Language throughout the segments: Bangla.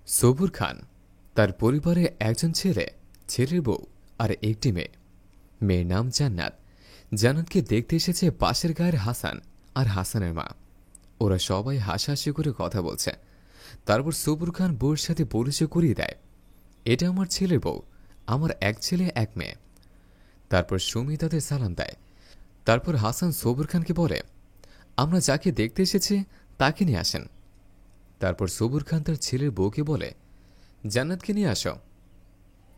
সবুর খান তার পরিবারে একজন ছেলে, ছেলের বউ আর একটি মেয়ে। মেয়ের নাম জান্নাত। জান্নাতকে দেখতে এসেছে পাশের গায়ের হাসান আর হাসানের মা। ওরা সবাই হাসাহাসি করে কথা বলছে। তারপর সবুর খান বউয়ের সাথে পরিচয় করিয়ে দেয়, এটা আমার ছেলের বউ, আমার এক ছেলে এক মেয়ে। তারপর সুমি তাদের সালাম দেয়। তারপর হাসান সবুর খানকে বলে, আমরা যাকে দেখতে এসেছি তাকে নিয়ে আসেন। তারপর সবুর খান তার ছেলের বউকে বলে, জান্নাতকে নিয়ে আসো।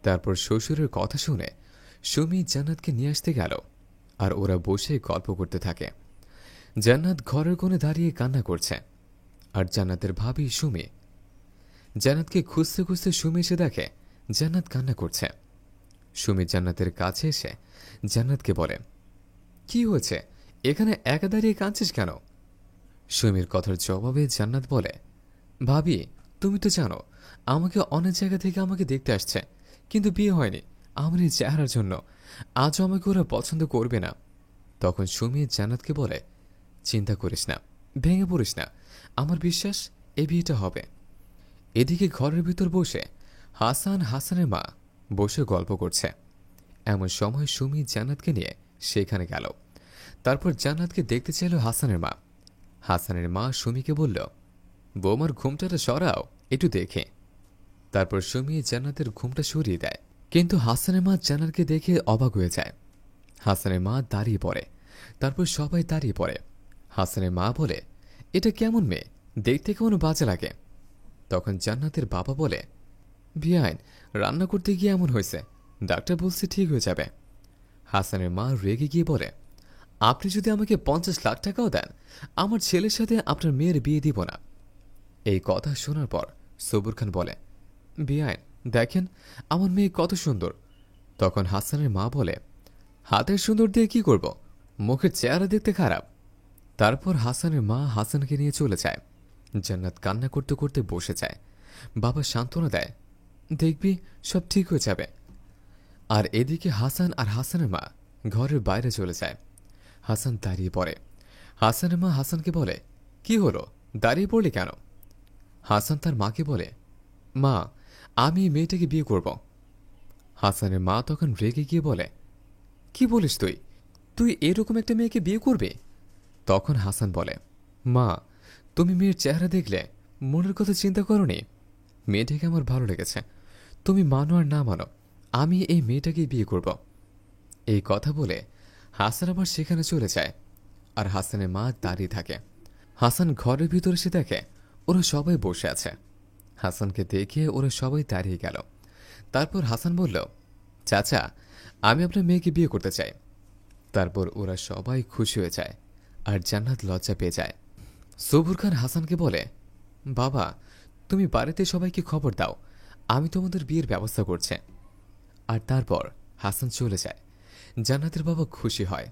তারপর শ্বশুরের কথা শুনে সুমি জান্নাতকে নিয়ে আসতে গেল, আর ওরা বসে গল্প করতে থাকে। জান্নাত ঘরের কোণে দাঁড়িয়ে কান্না করছে, আর জান্নাতের ভাবি সুমি। জান্নাতকে খুঁজতে খুঁজতে সুমি এসে দেখে জান্নাত কান্না করছে। সুমি জান্নাতের কাছে এসে জান্নাতকে বলে, কি হয়েছে, এখানে একা দাঁড়িয়ে কাঁদছিস কেন? সুমির কথার জবাবে জান্নাত বলে, ভাবি, তুমি তো জানো আমাকে অনেক জায়গা থেকে আমাকে দেখতে আসছে, কিন্তু বিয়ে হয়নি আমার এই চেহারার জন্য। আজও আমাকে ওরা পছন্দ করবে না। তখন সুমি জান্নাতকে বলে, চিন্তা করিস না, ভেঙে পড়িস না, আমার বিশ্বাস এই বিয়েটা হবে। এদিকে ঘরের ভিতর বসে হাসানের মা বসে গল্প করছে। এমন সময় সুমি জান্নাতকে নিয়ে সেখানে গেল। তারপর জান্নাতকে দেখতে চাইল হাসানের মা। হাসানের মা সুমিকে বলল, বৌমার ঘুমটাটা সরাও একটু দেখে। তারপর সুমি জান্নাতের ঘুমটা সরিয়ে দেয়, কিন্তু হাসানের মা জান্নাতকে দেখে অবাক হয়ে যায়। হাসানের মা দাঁড়িয়ে পড়ে, তারপর সবাই দাঁড়িয়ে পড়ে। হাসানের মা বলে, এটা কেমন মেয়ে, দেখতে কেমন বাজে লাগে। তখন জান্নাতের বাবা বলে, বিয়াইন, রান্না করতে গিয়ে এমন হয়েছে, ডাক্তার বলছে ঠিক হয়ে যাবে। হাসানের মা রেগে গিয়ে বলে, আপনি যদি আমাকে 50 লাখ টাকাও দেন, আমার ছেলের সাথে আপনার মেয়ের বিয়ে দিব না। এই কথা শোনার পর সবুর খান বলে, বিয়াইন দেখেন আমার মেয়ে কত সুন্দর। তখন হাসানের মা বলে, হাতের সুন্দর দিয়ে কি করব, মুখের চেহারা দেখতে খারাপ। তারপর হাসানের মা হাসানকে নিয়ে চলে যায়। জান্নাত কান্না করতে করতে বসে যায়। বাবা সান্ত্বনা দেয়, দেখবি সব ঠিক হয়ে যাবে। আর এদিকে হাসান আর হাসানের মা ঘরের বাইরে চলে যায়। হাসান দাঁড়িয়ে পড়ে। হাসানের মা হাসানকে বলে, কি হলো, দাঁড়িয়ে পড়লি কেন? হাসান তার মাকে বলে, মা, আমি এই মেয়েটাকে বিয়ে করব। হাসানের মা তখন রেগে গিয়ে বলে, কি বলিস তুই, তুই এরকম একটা মেয়েকে বিয়ে করবি? তখন হাসান বলে, মা, তুমি মেয়ের চেহারা দেখলে মনের কথা চিন্তা করনি? মেয়েটাকে আমার ভালো লেগেছে, তুমি মানো আর না মানো, আমি এই মেয়েটাকে বিয়ে করব। এই কথা বলে হাসান আবার সেখানে চলে যায়, আর হাসানের মা দাঁড়িয়ে থাকে। হাসান ঘরের ভিতর এসে দেখে ওরা সবাই বসে আছে। হাসানকে দেখে ওরা সবাই দাঁড়িয়ে গেল। তারপর হাসান বলল, চাচা, আমি আপনার মেয়েকে বিয়ে করতে চাই। তারপর ওরা সবাই খুশি হয়ে যায়, আর জান্নাত লজ্জা পেয়ে যায়। সবুর খান হাসানকে বলে, বাবা, তুমি বাড়িতে সবাইকে খবর দাও, আমি তোমাদের বিয়ের ব্যবস্থা করছি। আর তারপর হাসান চলে যায়। জান্নাতের বাবা খুশি হয়।